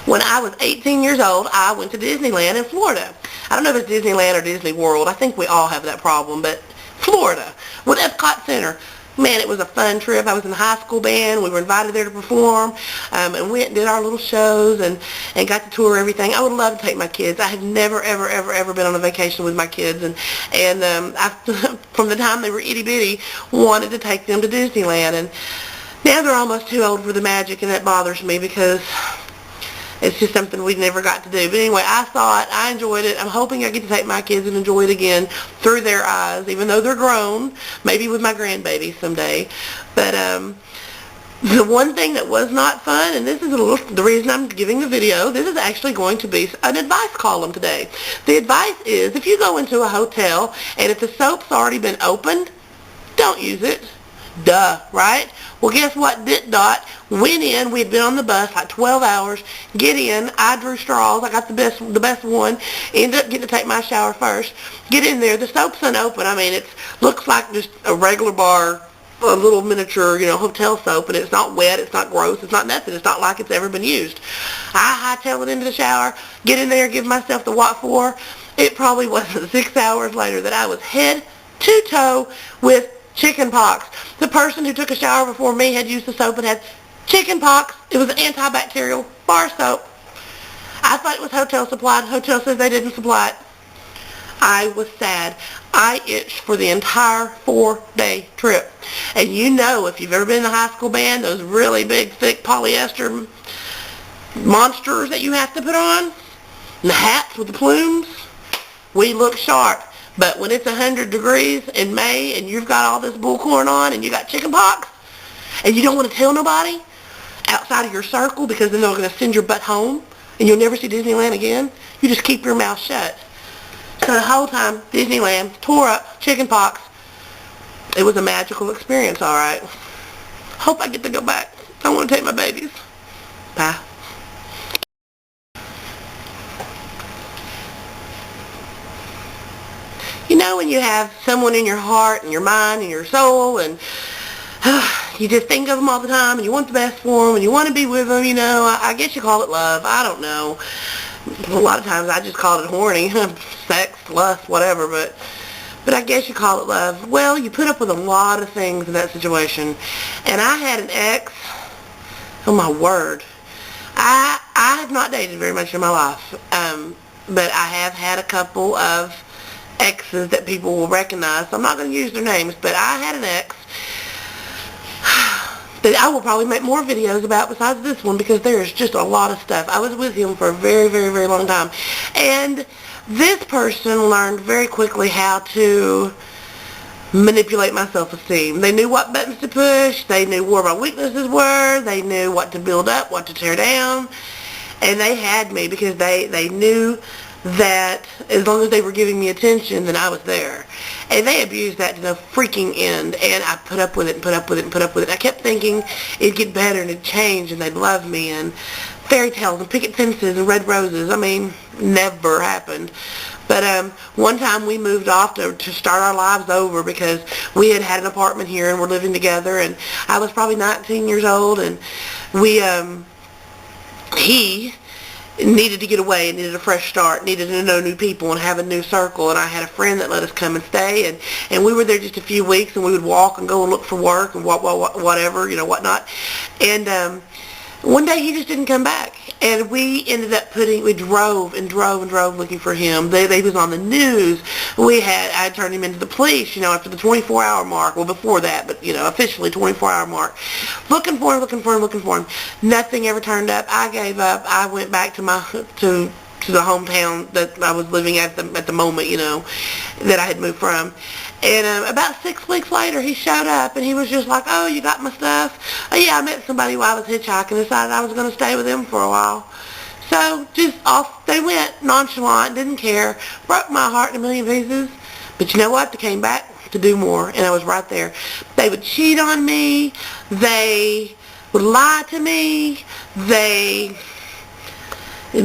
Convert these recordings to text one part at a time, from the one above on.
When I was 18 years old, I went to Disneyland in Florida. I don't know if it's Disneyland or Disney World. I think we all have that problem, but Florida, with Epcot Center. Man, it was a fun trip. I was in the high school band. We were invited there to perform, and went and did our little shows and got to tour everything. I would love to take my kids. I have never, ever, ever, ever been on a vacation with my kids, and I, from the time they were itty-bitty, wanted to take them to Disneyland, and now they're almost too old for the magic, and that bothers me because it's just something we never got to do. But anyway, I saw it. I enjoyed it. I'm hoping I get to take my kids and enjoy it again through their eyes, even though they're grown, maybe with my grandbaby someday. But the one thing that was not fun, and this is the reason I'm giving the video, this is actually going to be an advice column today. The advice is, if you go into a hotel and if the soap's already been opened, don't use it. Duh, right? Well, guess what? Dot went in. We had been on the bus like 12 hours. Get in. I drew straws. I got the best one. Ended up getting to take my shower first. Get in there. The soap's unopened. I mean, it looks like just a regular bar, a little miniature, hotel soap, and it's not wet. It's not gross. It's not nothing. It's not like it's ever been used. I hightail it into the shower. Get in there. Give myself the what for. It probably wasn't 6 hours later that I was head to toe with chicken pox. The person who took a shower before me had used the soap and had chicken pox. It was an antibacterial bar soap. I thought it was hotel supplied. Hotel says they didn't supply it. I was sad. I itched for the entire 4-day trip. And if you've ever been in a high school band, those really big, thick polyester monsters that you have to put on, and the hats with the plumes, we look sharp. But when it's 100 degrees in May and you've got all this bullcorn on and you got chicken pox and you don't want to tell nobody outside of your circle because then they're going to send your butt home and you'll never see Disneyland again, you just keep your mouth shut. So the whole time, Disneyland tore up, chicken pox. It was a magical experience, all right. Hope I get to go back. I want to take my babies. Bye. When you have someone in your heart and your mind and your soul and you just think of them all the time and you want the best for them and you want to be with them, I guess you call it love. I don't know. A lot of times I just call it horny, sex, lust, whatever, but I guess you call it love. Well, you put up with a lot of things in that situation. And I had an ex, oh my word, I have not dated very much in my life, but I have had a couple of exes that people will recognize. So I'm not going to use their names, but I had an ex that I will probably make more videos about besides this one because there is just a lot of stuff. I was with him for a very, very, very long time. And this person learned very quickly how to manipulate my self-esteem. They knew what buttons to push. They knew where my weaknesses were. They knew what to build up, what to tear down. And they had me because they knew that as long as they were giving me attention, then I was there. And they abused that to the freaking end. And I put up with it and put up with it and put up with it. I kept thinking it'd get better and it'd change and they'd love me and fairy tales and picket fences and red roses. I mean, never happened. But one time we moved off to start our lives over because we had an apartment here and we're living together. And I was probably 19 years old and he needed to get away, needed a fresh start, needed to know new people and have a new circle. And I had a friend that let us come and stay, and we were there just a few weeks, and we would walk and go and look for work and whatever, whatnot. And one day he just didn't come back, and we ended up we drove looking for him. They was on the news. I turned him into the police, after the 24-hour mark. Well, before that, but, officially 24-hour mark. Looking for him. Nothing ever turned up. I gave up. I went back to the hometown that I was living at the moment, that I had moved from. And about 6 weeks later, he showed up, and he was just like, oh, you got my stuff? Oh, yeah, I met somebody while I was hitchhiking and decided I was going to stay with him for a while. So just off they went, nonchalant, didn't care, broke my heart in a million pieces. But you know what? They came back to do more, and I was right there. They would cheat on me. They would lie to me. They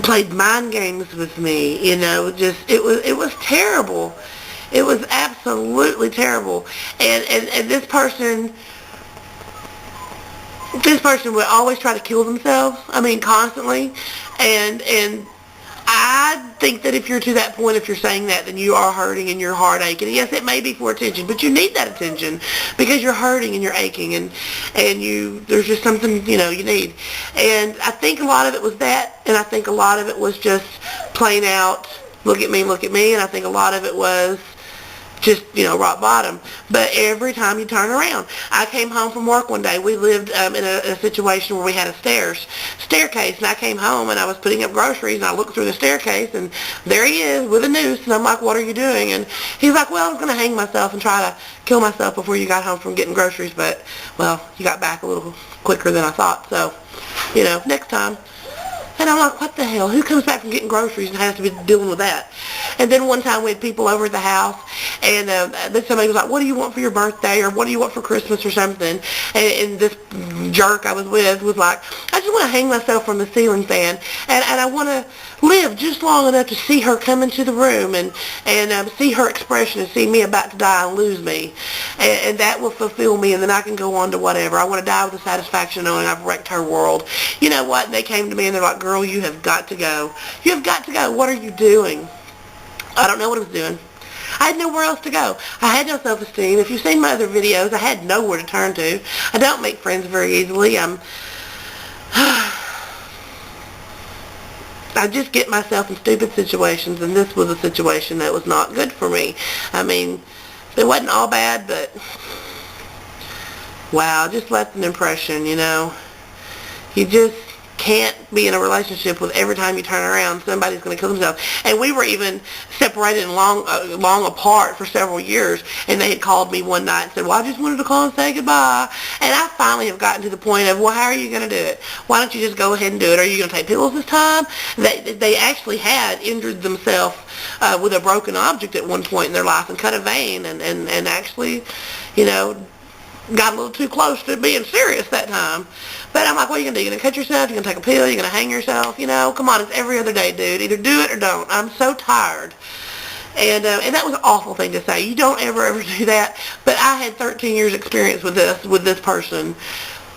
played mind games with me, it was terrible. It was absolutely terrible. And this person this person would always try to kill themselves. I mean, constantly. And I think that if you're to that point, if you're saying that, then you are hurting and you're heartache. And yes, it may be for attention, but you need that attention because you're hurting and you're aching and there's just something, you need. And I think a lot of it was that, and I think a lot of it was just plain out, look at me, and I think a lot of it was just, rock bottom. But every time you turn around, I came home from work one day. We lived in a situation where we had a staircase, and I came home and I was putting up groceries, and I looked through the staircase, and there he is with a noose, and I'm like, what are you doing? And he's like, well, I was going to hang myself and try to kill myself before you got home from getting groceries, but, well, you got back a little quicker than I thought, so, next time. And I'm like, what the hell? Who comes back from getting groceries and has to be dealing with that? And then one time we had people over at the house, and then somebody was like, what do you want for your birthday, or what do you want for Christmas or something? And this jerk I was with was like, I just want to hang myself from the ceiling fan, and I want to live just long enough to see her come into the room and see her expression and see me about to die and lose me. And that will fulfill me, and then I can go on to whatever. I want to die with the satisfaction knowing I've wrecked her world. You know what? They came to me and they're like, girl, you have got to go. You have got to go. What are you doing? I don't know what I was doing. I had nowhere else to go. I had no self-esteem. If you've seen my other videos, I had nowhere to turn to. I don't make friends very easily. I just get myself in stupid situations, and this was a situation that was not good for me. I mean, it wasn't all bad, but wow, just left an impression, You just can't be in a relationship with every time you turn around somebody's going to kill themselves. And we were even separated and long apart for several years, and they had called me one night and said, well, I just wanted to call and say goodbye. And I finally have gotten to the point of, well, how are you going to do it? Why don't you just go ahead and do it? Are you going to take pills this time? They actually had injured themselves with a broken object at one point in their life and cut a vein and actually, got a little too close to being serious that time. But I'm like, what are you going to do? You're going to cut yourself? You're going to take a pill? You're going to hang yourself? Come on, it's every other day, dude. Either do it or don't. I'm so tired. And that was an awful thing to say. You don't ever do that. But I had 13 years experience with this person.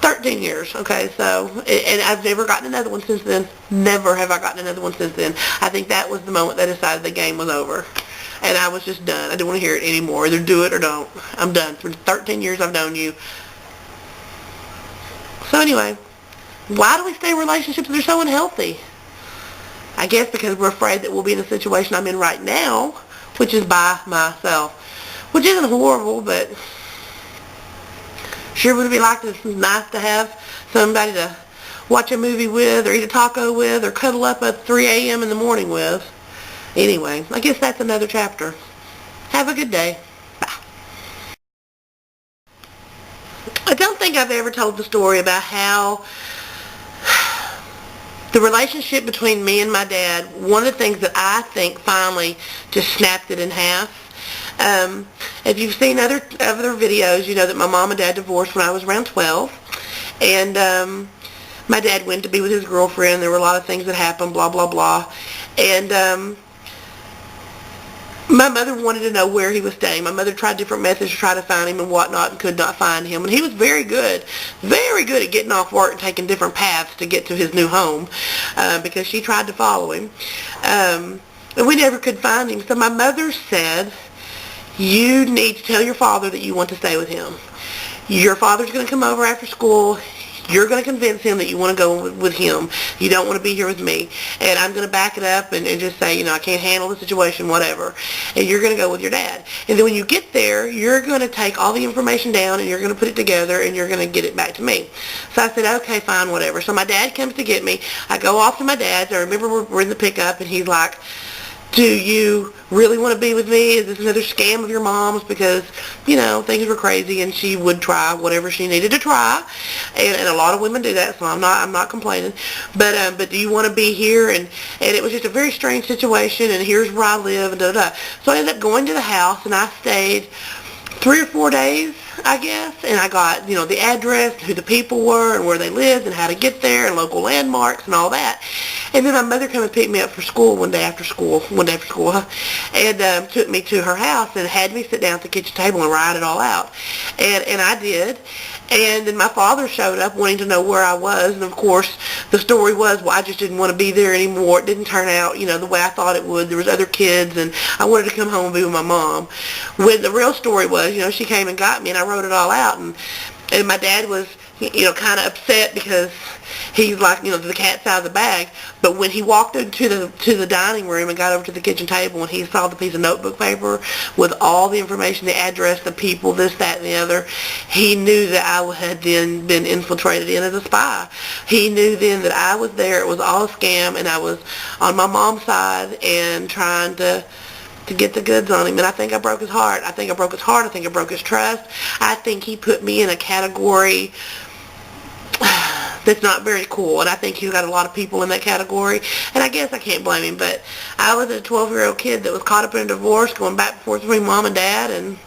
13 years, okay, so, and I've never gotten another one since then. Never have I gotten another one since then. I think that was the moment they decided the game was over. And I was just done. I didn't want to hear it anymore. Either do it or don't. I'm done. For 13 years I've known you. So anyway, why do we stay in relationships that are so unhealthy? I guess because we're afraid that we'll be in the situation I'm in right now, which is by myself. Which isn't horrible, but sure would be nice to have somebody to watch a movie with, or eat a taco with, or cuddle up at 3 a.m. in the morning with. Anyway, I guess that's another chapter. Have a good day. Bye. I don't think I've ever told the story about how the relationship between me and my dad, one of the things that I think finally just snapped it in half. If you've seen other videos, you know that my mom and dad divorced when I was around 12. And my dad went to be with his girlfriend. There were a lot of things that happened, blah, blah, blah. And my mother wanted to know where he was staying. My mother tried different methods to try to find him and whatnot and could not find him. And he was very good at getting off work and taking different paths to get to his new home because she tried to follow him. And we never could find him. So my mother said, you need to tell your father that you want to stay with him. Your father's going to come over after school. You're going to convince him that you want to go with him. You don't want to be here with me. And I'm going to back it up and just say, I can't handle the situation, whatever. And you're going to go with your dad. And then when you get there, you're going to take all the information down and you're going to put it together and you're going to get it back to me. So I said, okay, fine, whatever. So my dad comes to get me. I go off to my dad's. I remember we're in the pickup and he's like, do you really want to be with me? Is this another scam of your mom's? Because, things were crazy and she would try whatever she needed to try. And a lot of women do that, so I'm not complaining. But do you want to be here? And it was just a very strange situation, and here's where I live, and da-da-da. So I ended up going to the house, and I stayed 3 or 4 days, I guess, and I got, the address, who the people were, and where they lived, and how to get there, and local landmarks, and all that. And then my mother came and picked me up for school one day after school, and took me to her house and had me sit down at the kitchen table and write it all out. And I did. And then my father showed up wanting to know where I was, and of course the story was, well, I just didn't want to be there anymore. It didn't turn out, the way I thought it would. There was other kids, and I wanted to come home and be with my mom. When the real story was, she came and got me, and I wrote it all out, and my dad was, kind of upset because he's like, the cat's out of the bag. But when he walked into the dining room and got over to the kitchen table and he saw the piece of notebook paper with all the information, the address, the people, this, that, and the other, he knew that I had then been infiltrated in as a spy. He knew then that I was there. It was all a scam, and I was on my mom's side and trying to get the goods on him. And I think I broke his heart. I think I broke his heart. I think I broke his trust. I think he put me in a category that's not very cool, and I think he's got a lot of people in that category, and I guess I can't blame him. But I was a 12-year-old kid that was caught up in a divorce, going back and forth between mom and dad, and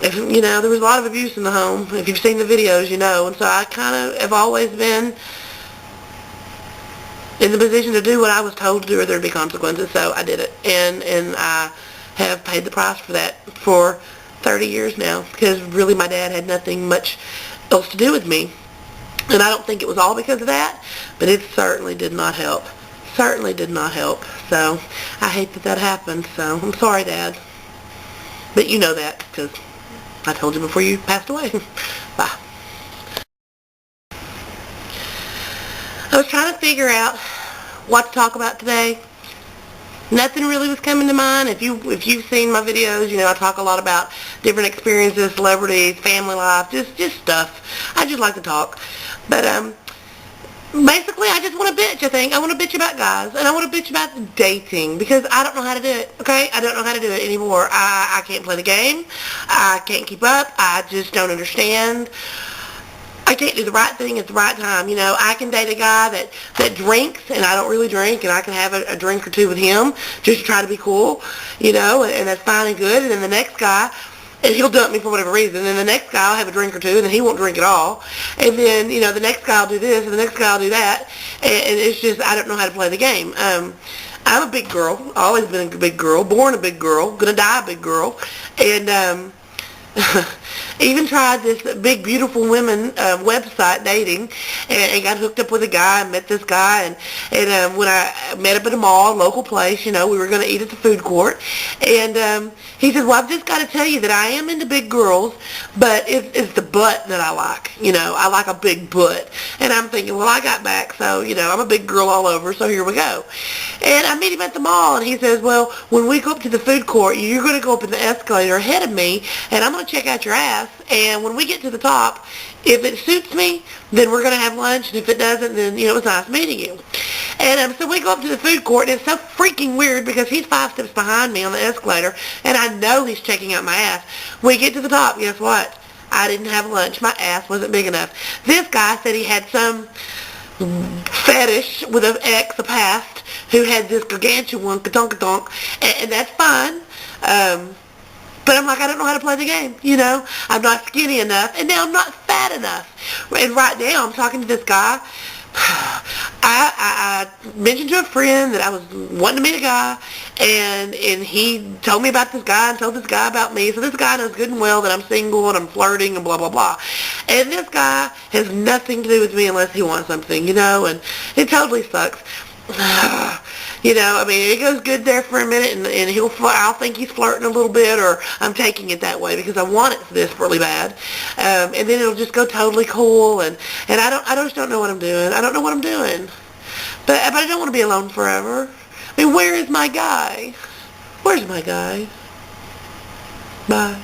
there was a lot of abuse in the home. If you've seen the videos, and so I kind of have always been in the position to do what I was told to do, or there'd be consequences, so I did it, and I have paid the price for that for 30 years now, because really my dad had nothing much else to do with me. And I don't think it was all because of that, but it certainly did not help. Certainly did not help. So I hate that happened. So I'm sorry, Dad. But you know that because I told you before you passed away. Bye. I was trying to figure out what to talk about today. Nothing really was coming to mind. If you've seen my videos, I talk a lot about different experiences, celebrities, family life, just stuff. I just like to talk. But basically, I just want to bitch, I think. I want to bitch about guys, and I want to bitch about dating, because I don't know how to do it, okay? I don't know how to do it anymore. I can't play the game. I can't keep up. I just don't understand. I can't do the right thing at the right time. I can date a guy that drinks, and I don't really drink, and I can have a drink or two with him just to try to be cool, and that's fine and good. And then the next guy, and he'll dump me for whatever reason, and then the next guy will have a drink or two, and then he won't drink at all. And then, the next guy will do this, and the next guy will do that, and it's just, I don't know how to play the game. I'm a big girl, always been a big girl, born a big girl, gonna die a big girl, and even tried this big beautiful women website dating, and got hooked up with a guy and met this guy, and when I met up at a mall, local place, we were going to eat at the food court, and he said, well, I've just got to tell you that I am into big girls, but it's the butt that I like. I like a big butt. And I'm thinking, well, I got back, so I'm a big girl all over, so here we go. And I meet him at the mall, and he says, well, when we go up to the food court, you're going to go up in the escalator ahead of me, and I'm going to check out your ass, and when we get to the top, if it suits me, then we're going to have lunch, and if it doesn't, then, it was nice meeting you. And so we go up to the food court, and it's so freaking weird because he's 5 steps behind me on the escalator, and I know he's checking out my ass. We get to the top, guess what? I didn't have lunch. My ass wasn't big enough. This guy said he had some fetish with an ex, a past, who had this gargantuan ka-tonk-ka-tonk, and that's fine. But I'm like, I don't know how to play the game, I'm not skinny enough, and now I'm not fat enough. And right now, I'm talking to this guy. I mentioned to a friend that I was wanting to meet a guy, and he told me about this guy and told this guy about me. So this guy knows good and well that I'm single and I'm flirting and blah, blah, blah. And this guy has nothing to do with me unless he wants something, and it totally sucks. It goes good there for a minute, and I'll think he's flirting a little bit, or I'm taking it that way because I want it desperately bad, and then it'll just go totally cool, and I just don't know what I'm doing. I don't know what I'm doing, but I don't want to be alone forever. Where is my guy? Where's my guy? Bye.